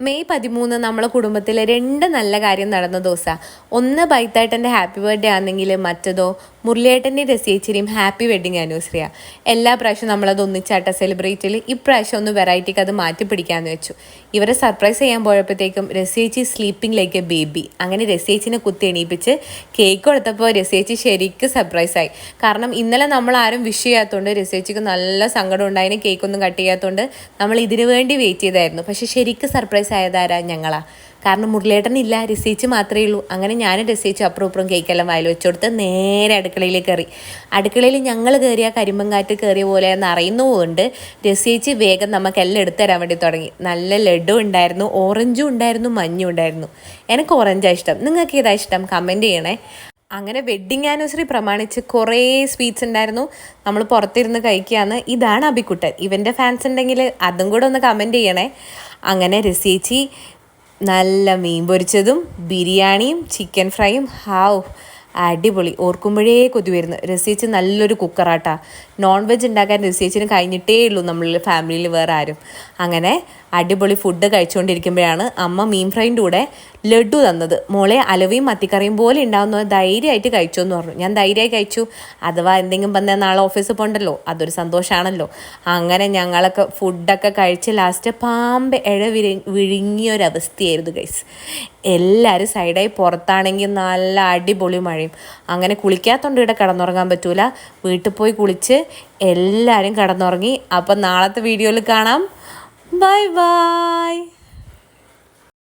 May 13 നമ്മളെ കുടുംബത്തിലെ 2 നല്ല കാര്യം നടന്ന ദിവസമാണ്. ഒന്ന് ബൈത്തായിട്ടൻ്റെ ഹാപ്പി ബർത്ത്ഡേ ആണെങ്കിൽ മറ്റതോ മുരളിയേട്ടൻ്റെ രസിയേച്ചിരിയും ഹാപ്പി വെഡിങ് ആനിവേഴ്സറിയാണ്. എല്ലാ പ്രാവശ്യവും നമ്മളത് ഒന്നിച്ചാട്ട സെലിബ്രേറ്റിൽ ഇപ്രാവശ്യം ഒന്ന് വെറൈറ്റിക്ക് അത് മാറ്റി പിടിക്കാമെന്ന് വെച്ചു. ഇവരെ സർപ്രൈസ് ചെയ്യാൻ പോയപ്പോഴത്തേക്കും രസിയേച്ചി സ്ലീപ്പിംഗ് ലൈക്ക് എ ബേബി. അങ്ങനെ രസിയേച്ചിനെ കുത്തി എണീപ്പിച്ച് കേക്ക് കൊടുത്തപ്പോൾ രസിയേച്ചി ശരിക്കും സർപ്രൈസായി. കാരണം ഇന്നലെ നമ്മൾ ആരും വിഷ് ചെയ്യാത്തതുകൊണ്ട് രസിയേച്ചിക്ക് നല്ല സങ്കടം ഉണ്ടായതിന് കേക്കൊന്നും കട്ട് ചെയ്യാത്തതുകൊണ്ട് നമ്മൾ ഇതിനു വേണ്ടി വെയിറ്റ് ചെയ്തായിരുന്നു. പക്ഷെ ശരിക്കും സർപ്രൈസ് ആയതാരാ? ഞങ്ങളാ. കാരണം മുരളിയേട്ടനില്ല, രസിയേച്ചി മാത്രമേ ഉള്ളൂ. അങ്ങനെ ഞാനും രസിയേച്ചി അപ്പുറം കേക്കെല്ലാം വായിൽ വെച്ചു കൊടുത്ത് നേരെ അടുക്കളയിൽ കയറി. അടുക്കളയിൽ ഞങ്ങൾ കയറിയ കരിമ്പങ്കാറ്റ് കയറിയ പോലെ എന്ന് അറിയുന്നതുകൊണ്ട് രസിയേച്ചി വേഗം നമുക്കെല്ലാം എടുത്തു തരാൻ വേണ്ടി തുടങ്ങി. നല്ല ലഡു ഉണ്ടായിരുന്നു, ഓറഞ്ചും ഉണ്ടായിരുന്നു, മഞ്ഞും ഉണ്ടായിരുന്നു. എനിക്ക് ഓറഞ്ചാണ് ഇഷ്ടം. നിങ്ങൾക്ക് ഏതാ ഇഷ്ടം? കമൻറ്റ് ചെയ്യണേ. അങ്ങനെ വെഡ്ഡിങ് ആനിവേഴ്സറി പ്രമാണിച്ച് കുറേ സ്വീറ്റ്സ് ഉണ്ടായിരുന്നു. നമ്മൾ പുറത്തിരുന്ന് കഴിക്കുകയാണ്. ഇതാണ് അബിക്കുട്ടൻ. ഇവൻ്റെ ഫാൻസ് ഉണ്ടെങ്കിൽ അതും കൂടെ ഒന്ന് കമൻറ്റ് ചെയ്യണേ. അങ്ങനെ രസിയേച്ചി നല്ല മീൻ പൊരിച്ചതും ബിരിയാണിയും ചിക്കൻ ഫ്രൈയും ഹാവ് അടിപൊളി. ഓർക്കുമ്പോഴേ കൊതി വരുന്നു. രസിയേച്ചി നല്ലൊരു കുക്കറാട്ടാ. നോൺ വെജ് ഉണ്ടാക്കാൻ രസിയേച്ചിന് കഴിഞ്ഞിട്ടേ ഉള്ളൂ നമ്മളിൽ ഫാമിലിയിൽ വേറെ ആരും. അങ്ങനെ അടിപൊളി ഫുഡ് കഴിച്ചുകൊണ്ടിരിക്കുമ്പോഴാണ് അമ്മ മീൻ ഫ്രൈൻ്റെ കൂടെ ലഡു തന്നത്. മോളെ അലവയും മത്തിക്കറിയും പോലെ ഉണ്ടാകുന്ന ധൈര്യമായിട്ട് കഴിച്ചു എന്ന് പറഞ്ഞു. ഞാൻ ധൈര്യമായി കഴിച്ചു. അഥവാ എന്തെങ്കിലും വന്നാൽ നാളെ ഓഫീസിൽ പോകണ്ടല്ലോ, അതൊരു സന്തോഷമാണല്ലോ. അങ്ങനെ ഞങ്ങളൊക്കെ ഫുഡൊക്കെ കഴിച്ച് ലാസ്റ്റ് പാമ്പ് വിഴുങ്ങിയൊരവസ്ഥയായിരുന്നു ഗൈസ്. എല്ലാവരും സൈഡായി. പുറത്താണെങ്കിൽ നല്ല അടിപൊളി മഴയും. അങ്ങനെ കുളിക്കാത്തതുകൊണ്ട് ഇവിടെ കിടന്നുറങ്ങാൻ പറ്റൂല. വീട്ടിൽ പോയി കുളിച്ച് എല്ലാവരും കിടന്നുറങ്ങി. അപ്പം നാളത്തെ വീഡിയോയിൽ കാണാം. Bye bye.